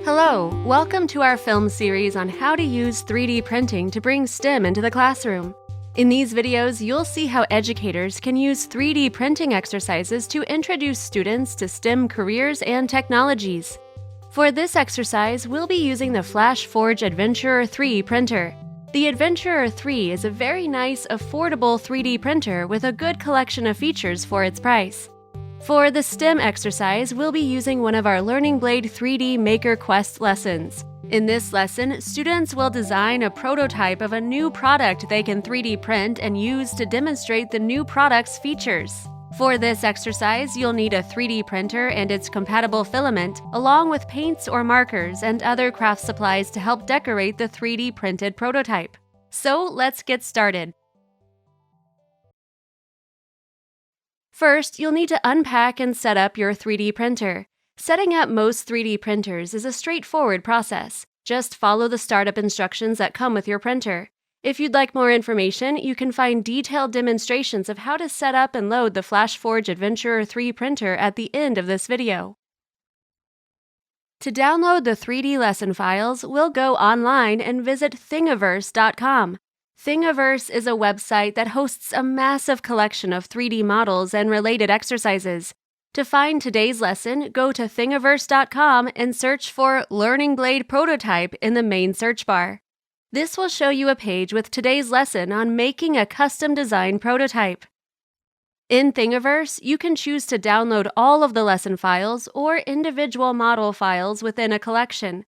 Hello, welcome to our film series on how to use 3D printing to bring STEM into the classroom. In these videos, you'll see how educators can use 3D printing exercises to introduce students to STEM careers and technologies. For this exercise, we'll be using the FlashForge Adventurer 3 printer. The Adventurer 3 is a very nice, affordable 3D printer with a good collection of features for its price. For the STEM exercise, we'll be using one of our Learning Blade 3D Maker Quest lessons. In this lesson, students will design a prototype of a new product they can 3D print and use to demonstrate the new product's features. For this exercise, you'll need a 3D printer and its compatible filament, along with paints or markers and other craft supplies to help decorate the 3D printed prototype. So let's get started. First, you'll need to unpack and set up your 3D printer. Setting up most 3D printers is a straightforward process. Just follow the startup instructions that come with your printer. If you'd like more information, you can find detailed demonstrations of how to set up and load the FlashForge Adventurer 3 printer at the end of this video. To download the 3D lesson files, we'll go online and visit thingiverse.com. Thingiverse is a website that hosts a massive collection of 3D models and related exercises. To find today's lesson, go to thingiverse.com and search for Learning Blade Prototype in the main search bar. This will show you a page with today's lesson on making a custom design prototype. In Thingiverse, you can choose to download all of the lesson files or individual model files within a collection.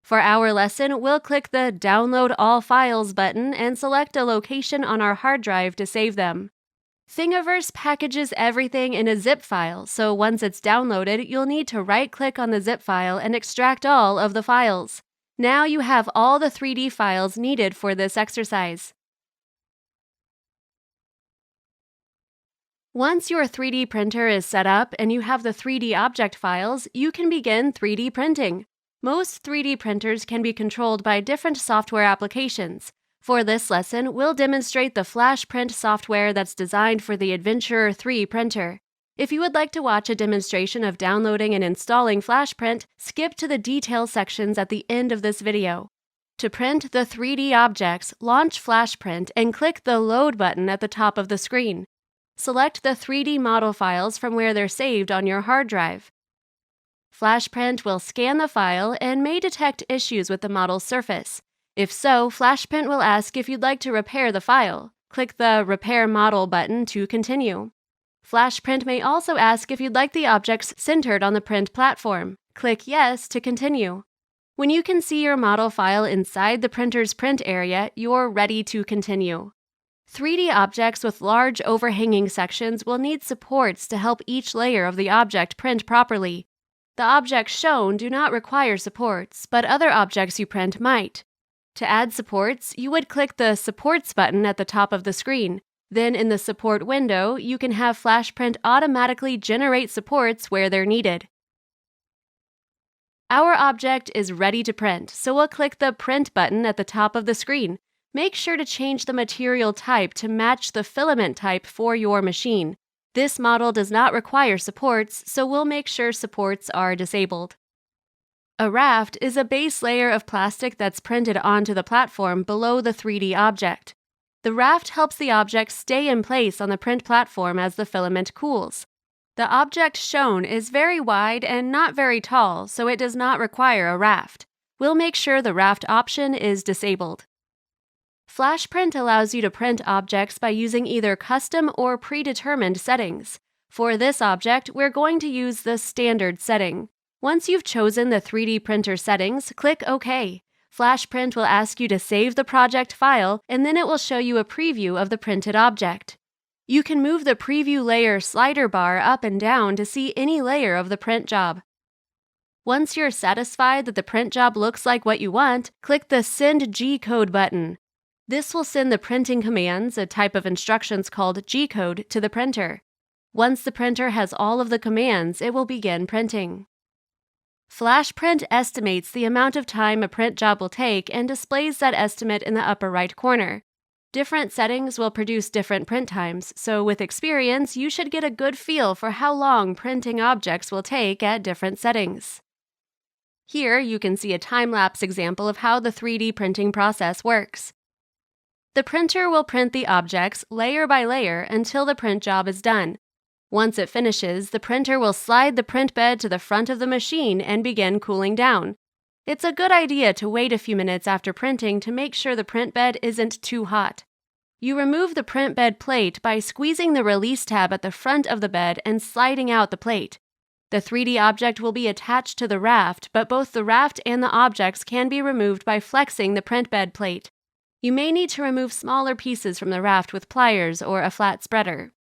For our lesson, we'll click the Download All Files button and select a location on our hard drive to save them. Thingiverse packages everything in a zip file, so once it's downloaded, you'll need to right-click on the zip file and extract all of the files. Now you have all the 3D files needed for this exercise. Once your 3D printer is set up and you have the 3D object files, you can begin 3D printing. Most 3D printers can be controlled by different software applications. For this lesson, we'll demonstrate the Flashprint software that's designed for the Adventurer 3 printer. If you would like to watch a demonstration of downloading and installing Flashprint, skip to the detail sections at the end of this video. To print the 3D objects, launch Flashprint and click the Load button at the top of the screen. Select the 3D model files from where they're saved on your hard drive. Flashprint will scan the file and may detect issues with the model's surface. If so, Flashprint will ask if you'd like to repair the file. Click the Repair Model button to continue. Flashprint may also ask if you'd like the objects centered on the print platform. Click Yes to continue. When you can see your model file inside the printer's print area, you're ready to continue. 3D objects with large overhanging sections will need supports to help each layer of the object print properly. The objects shown do not require supports, but other objects you print might. To add supports, you would click the Supports button at the top of the screen. Then in the Support window, you can have Flashprint automatically generate supports where they're needed. Our object is ready to print, so we'll click the Print button at the top of the screen. Make sure to change the material type to match the filament type for your machine. This model does not require supports, so we'll make sure supports are disabled. A raft is a base layer of plastic that's printed onto the platform below the 3D object. The raft helps the object stay in place on the print platform as the filament cools. The object shown is very wide and not very tall, so it does not require a raft. We'll make sure the raft option is disabled. Flashprint allows you to print objects by using either custom or predetermined settings. For this object, we're going to use the standard setting. Once you've chosen the 3D printer settings, click OK. Flashprint will ask you to save the project file, and then it will show you a preview of the printed object. You can move the Preview Layer slider bar up and down to see any layer of the print job. Once you're satisfied that the print job looks like what you want, click the Send G-code button. This will send the printing commands, a type of instructions called G-code, to the printer. Once the printer has all of the commands, it will begin printing. Flashprint estimates the amount of time a print job will take and displays that estimate in the upper right corner. Different settings will produce different print times, so with experience, you should get a good feel for how long printing objects will take at different settings. Here, you can see a time-lapse example of how the 3D printing process works. The printer will print the objects layer by layer until the print job is done. Once it finishes, the printer will slide the print bed to the front of the machine and begin cooling down. It's a good idea to wait a few minutes after printing to make sure the print bed isn't too hot. You remove the print bed plate by squeezing the release tab at the front of the bed and sliding out the plate. The 3D object will be attached to the raft, but both the raft and the objects can be removed by flexing the print bed plate. You may need to remove smaller pieces from the raft with pliers or a flat spreader.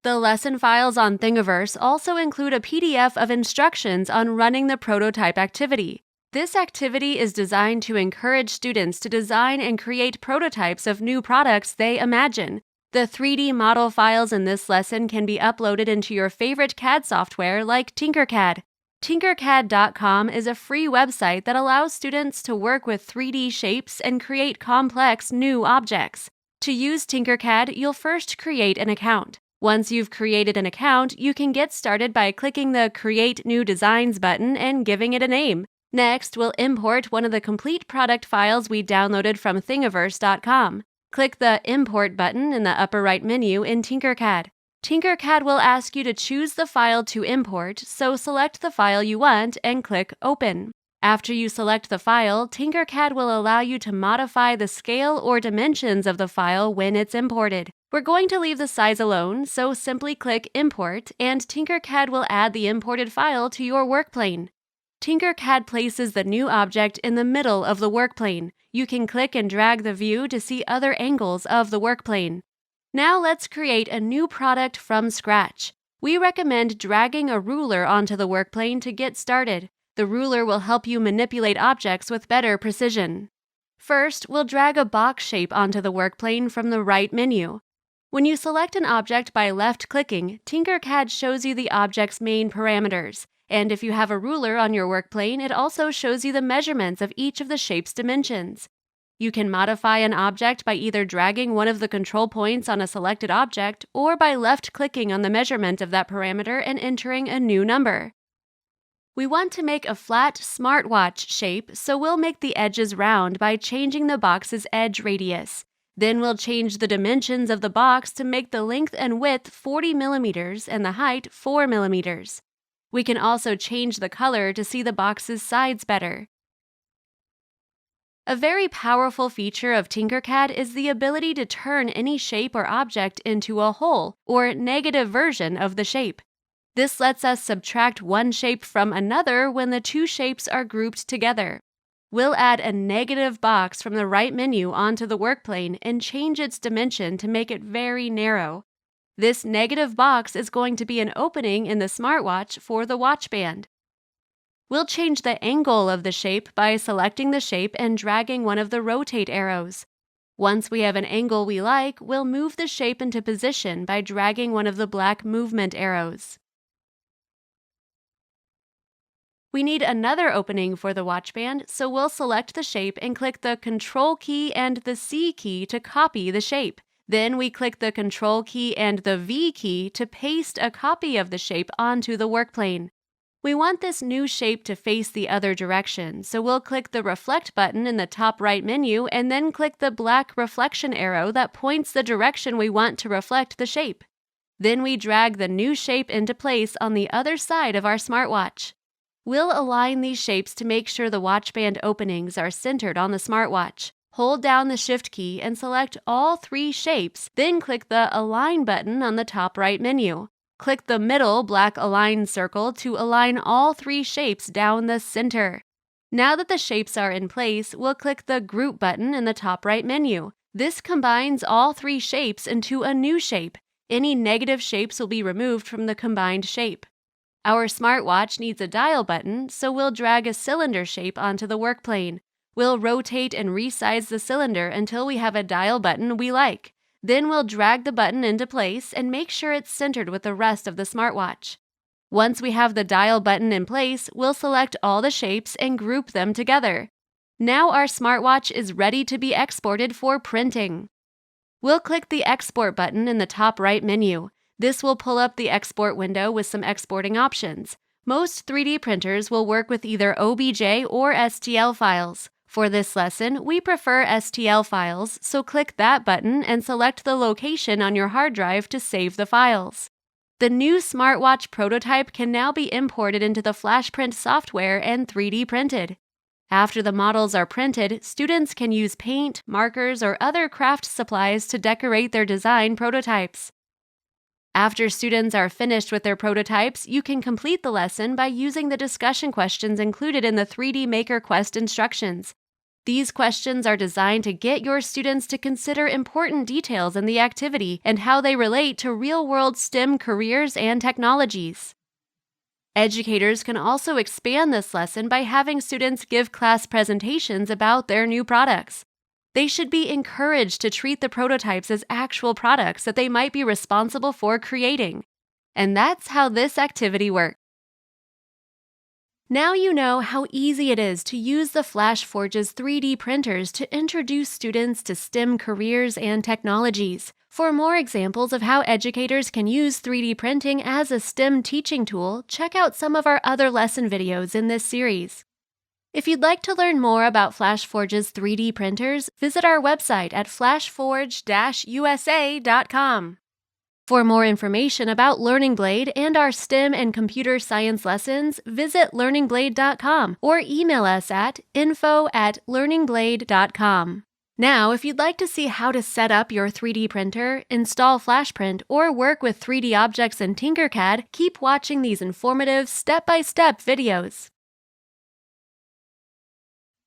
The lesson files on Thingiverse also include a PDF of instructions on running the prototype activity. This activity is designed to encourage students to design and create prototypes of new products they imagine. The 3D model files in this lesson can be uploaded into your favorite CAD software like TinkerCAD. TinkerCAD.com is a free website that allows students to work with 3D shapes and create complex new objects. To use TinkerCAD, you'll first create an account. Once you've created an account, you can get started by clicking the Create New Designs button and giving it a name. Next, we'll import one of the complete product files we downloaded from Thingiverse.com. Click the Import button in the upper right menu in TinkerCAD. TinkerCAD will ask you to choose the file to import, so select the file you want and click Open. After you select the file, TinkerCAD will allow you to modify the scale or dimensions of the file when it's imported. We're going to leave the size alone, so simply click Import, and TinkerCAD will add the imported file to your workplane. TinkerCAD places the new object in the middle of the workplane. You can click and drag the view to see other angles of the workplane. Now let's create a new product from scratch. We recommend dragging a ruler onto the workplane to get started. The ruler will help you manipulate objects with better precision. First, we'll drag a box shape onto the workplane from the right menu. When you select an object by left-clicking, TinkerCAD shows you the object's main parameters. And if you have a ruler on your workplane, it also shows you the measurements of each of the shape's dimensions. You can modify an object by either dragging one of the control points on a selected object or by left-clicking on the measurement of that parameter and entering a new number. We want to make a flat smartwatch shape, so we'll make the edges round by changing the box's edge radius. Then we'll change the dimensions of the box to make the length and width 40 millimeters and the height 4 millimeters. We can also change the color to see the box's sides better. A very powerful feature of TinkerCAD is the ability to turn any shape or object into a whole, or negative version of the shape. This lets us subtract one shape from another when the two shapes are grouped together. We'll add a negative box from the right menu onto the workplane and change its dimension to make it very narrow. This negative box is going to be an opening in the smartwatch for the watch band. We'll change the angle of the shape by selecting the shape and dragging one of the rotate arrows. Once we have an angle we like, we'll move the shape into position by dragging one of the black movement arrows. We need another opening for the watch band, so we'll select the shape and click the Control key and the C key to copy the shape. Then we click the Control key and the V key to paste a copy of the shape onto the workplane. We want this new shape to face the other direction, so we'll click the Reflect button in the top right menu and then click the black reflection arrow that points the direction we want to reflect the shape. Then we drag the new shape into place on the other side of our smartwatch. We'll align these shapes to make sure the watch band openings are centered on the smartwatch. Hold down the Shift key and select all three shapes, then click the Align button on the top right menu. Click the middle black Align circle to align all three shapes down the center. Now that the shapes are in place, we'll click the Group button in the top right menu. This combines all three shapes into a new shape. Any negative shapes will be removed from the combined shape. Our smartwatch needs a dial button, so we'll drag a cylinder shape onto the workplane. We'll rotate and resize the cylinder until we have a dial button we like. Then we'll drag the button into place and make sure it's centered with the rest of the smartwatch. Once we have the dial button in place, we'll select all the shapes and group them together. Now our smartwatch is ready to be exported for printing. We'll click the Export button in the top right menu. This will pull up the export window with some exporting options. Most 3D printers will work with either OBJ or STL files. For this lesson, we prefer STL files, so click that button and select the location on your hard drive to save the files. The new smartwatch prototype can now be imported into the Flashprint software and 3D printed. After the models are printed, students can use paint, markers, or other craft supplies to decorate their design prototypes. After students are finished with their prototypes, you can complete the lesson by using the discussion questions included in the 3D Maker Quest instructions. These questions are designed to get your students to consider important details in the activity and how they relate to real-world STEM careers and technologies. Educators can also expand this lesson by having students give class presentations about their new products. They should be encouraged to treat the prototypes as actual products that they might be responsible for creating. And that's how this activity works. Now you know how easy it is to use the FlashForge's 3D printers to introduce students to STEM careers and technologies. For more examples of how educators can use 3D printing as a STEM teaching tool, check out some of our other lesson videos in this series. If you'd like to learn more about FlashForge's 3D printers, visit our website at flashforge-usa.com. For more information about Learning Blade and our STEM and computer science lessons, visit learningblade.com or email us at info@learningblade.com. Now, if you'd like to see how to set up your 3D printer, install Flashprint, or work with 3D objects in TinkerCAD, keep watching these informative step-by-step videos.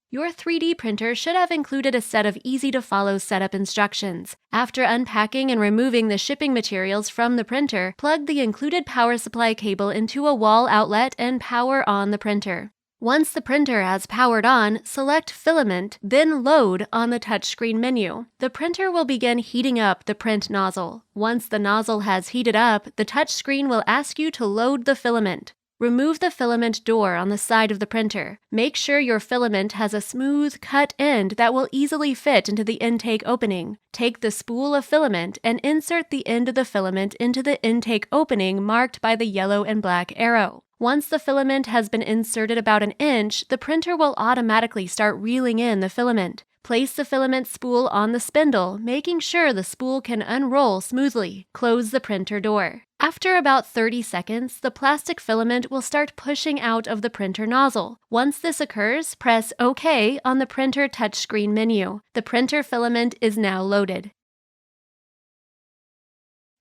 Your 3D printer should have included a set of easy-to-follow setup instructions. After unpacking and removing the shipping materials from the printer, plug the included power supply cable into a wall outlet and power on the printer. Once the printer has powered on, select Filament, then Load on the touchscreen menu. The printer will begin heating up the print nozzle. Once the nozzle has heated up, the touchscreen will ask you to load the filament. Remove the filament door on the side of the printer. Make sure your filament has a smooth, cut end that will easily fit into the intake opening. Take the spool of filament and insert the end of the filament into the intake opening marked by the yellow and black arrow. Once the filament has been inserted about an inch, the printer will automatically start reeling in the filament. Place the filament spool on the spindle, making sure the spool can unroll smoothly. Close the printer door. After about 30 seconds, the plastic filament will start pushing out of the printer nozzle. Once this occurs, press OK on the printer touchscreen menu. The printer filament is now loaded.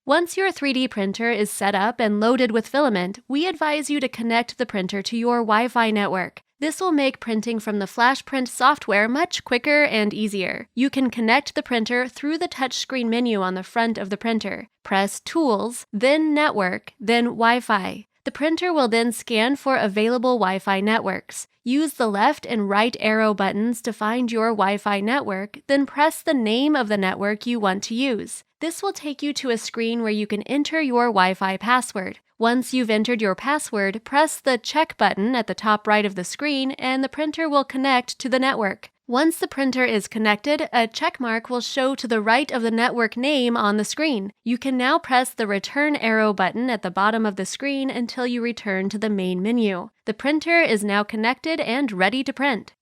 Once your 3D printer is set up and loaded with filament, we advise you to connect the printer to your Wi-Fi network. This will make printing from the Flashprint software much quicker and easier. You can connect the printer through the touchscreen menu on the front of the printer. Press Tools, then Network, then Wi-Fi. The printer will then scan for available Wi-Fi networks. Use the left and right arrow buttons to find your Wi-Fi network, then press the name of the network you want to use. This will take you to a screen where you can enter your Wi-Fi password. Once you've entered your password, press the check button at the top right of the screen and the printer will connect to the network. Once the printer is connected, a check mark will show to the right of the network name on the screen. You can now press the return arrow button at the bottom of the screen until you return to the main menu. The printer is now connected and ready to print.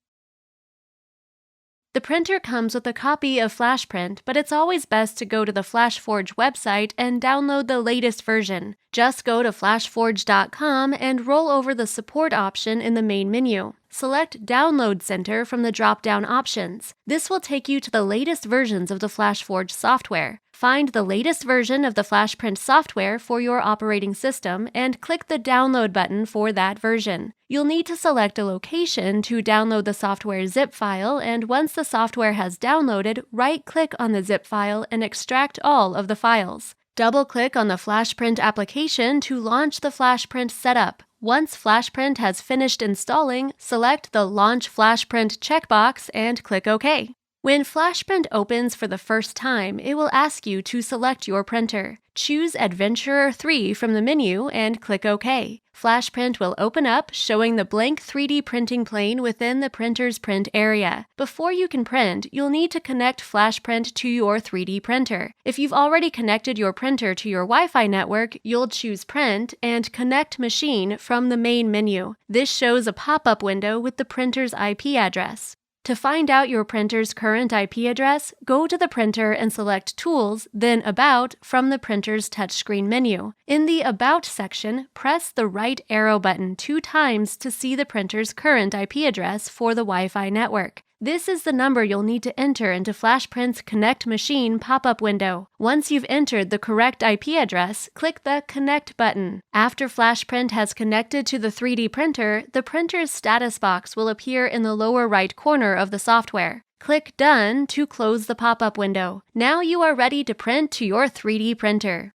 The printer comes with a copy of Flashprint, but it's always best to go to the FlashForge website and download the latest version. Just go to flashforge.com and roll over the support option in the main menu. Select Download Center from the drop-down options. This will take you to the latest versions of the FlashForge software. Find the latest version of the Flashprint software for your operating system and click the Download button for that version. You'll need to select a location to download the software zip file, and once the software has downloaded, right-click on the zip file and extract all of the files. Double-click on the Flashprint application to launch the Flashprint Setup. Once Flashprint has finished installing, select the Launch Flashprint checkbox and click OK. When Flashprint opens for the first time, it will ask you to select your printer. Choose Adventurer 3 from the menu and click OK. Flashprint will open up, showing the blank 3D printing plane within the printer's print area. Before you can print, you'll need to connect Flashprint to your 3D printer. If you've already connected your printer to your Wi-Fi network, you'll choose Print and Connect Machine from the main menu. This shows a pop-up window with the printer's IP address. To find out your printer's current IP address, go to the printer and select Tools, then About from the printer's touchscreen menu. In the About section, press the right arrow button 2 times to see the printer's current IP address for the Wi-Fi network. This is the number you'll need to enter into Flashprint's Connect Machine pop-up window. Once you've entered the correct IP address, click the Connect button. After Flashprint has connected to the 3D printer, the printer's status box will appear in the lower right corner of the software. Click Done to close the pop-up window. Now you are ready to print to your 3D printer.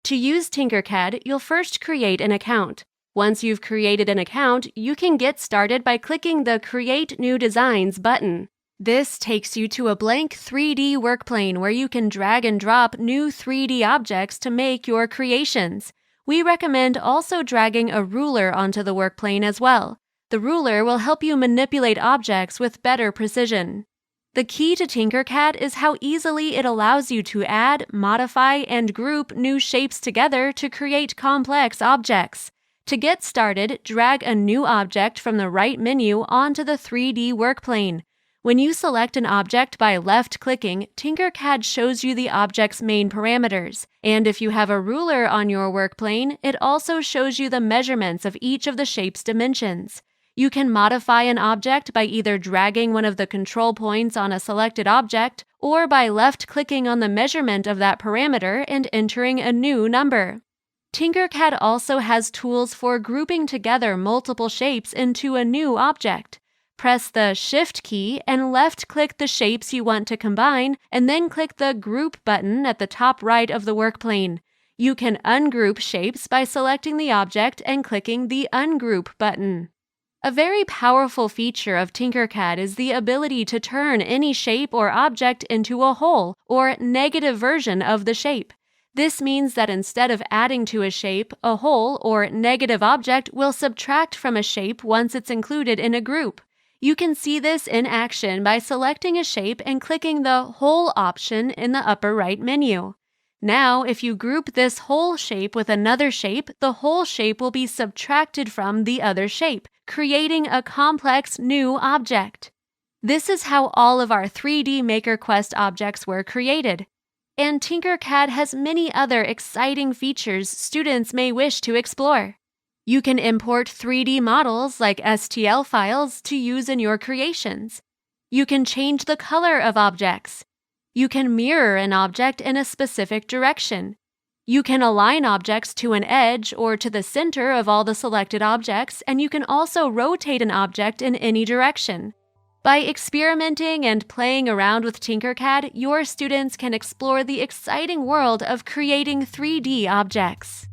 To use TinkerCAD, you'll first create an account. Once you've created an account, you can get started by clicking the Create New Designs button. This takes you to a blank 3D workplane where you can drag and drop new 3D objects to make your creations. We recommend also dragging a ruler onto the workplane as well. The ruler will help you manipulate objects with better precision. The key to TinkerCAD is how easily it allows you to add, modify, and group new shapes together to create complex objects. To get started, drag a new object from the right menu onto the 3D workplane. When you select an object by left-clicking, TinkerCAD shows you the object's main parameters. And if you have a ruler on your workplane, it also shows you the measurements of each of the shape's dimensions. You can modify an object by either dragging one of the control points on a selected object or by left-clicking on the measurement of that parameter and entering a new number. TinkerCAD also has tools for grouping together multiple shapes into a new object. Press the Shift key and left-click the shapes you want to combine, and then click the Group button at the top right of the workplane. You can ungroup shapes by selecting the object and clicking the Ungroup button. A very powerful feature of TinkerCAD is the ability to turn any shape or object into a whole or negative version of the shape. This means that instead of adding to a shape, a whole or negative object will subtract from a shape once it's included in a group. You can see this in action by selecting a shape and clicking the Whole option in the upper right menu. Now, if you group this whole shape with another shape, the whole shape will be subtracted from the other shape, creating a complex new object. This is how all of our 3D MakerQuest objects were created. And TinkerCAD has many other exciting features students may wish to explore. You can import 3D models like STL files to use in your creations. You can change the color of objects. You can mirror an object in a specific direction. You can align objects to an edge or to the center of all the selected objects, and you can also rotate an object in any direction. By experimenting and playing around with TinkerCAD, your students can explore the exciting world of creating 3D objects.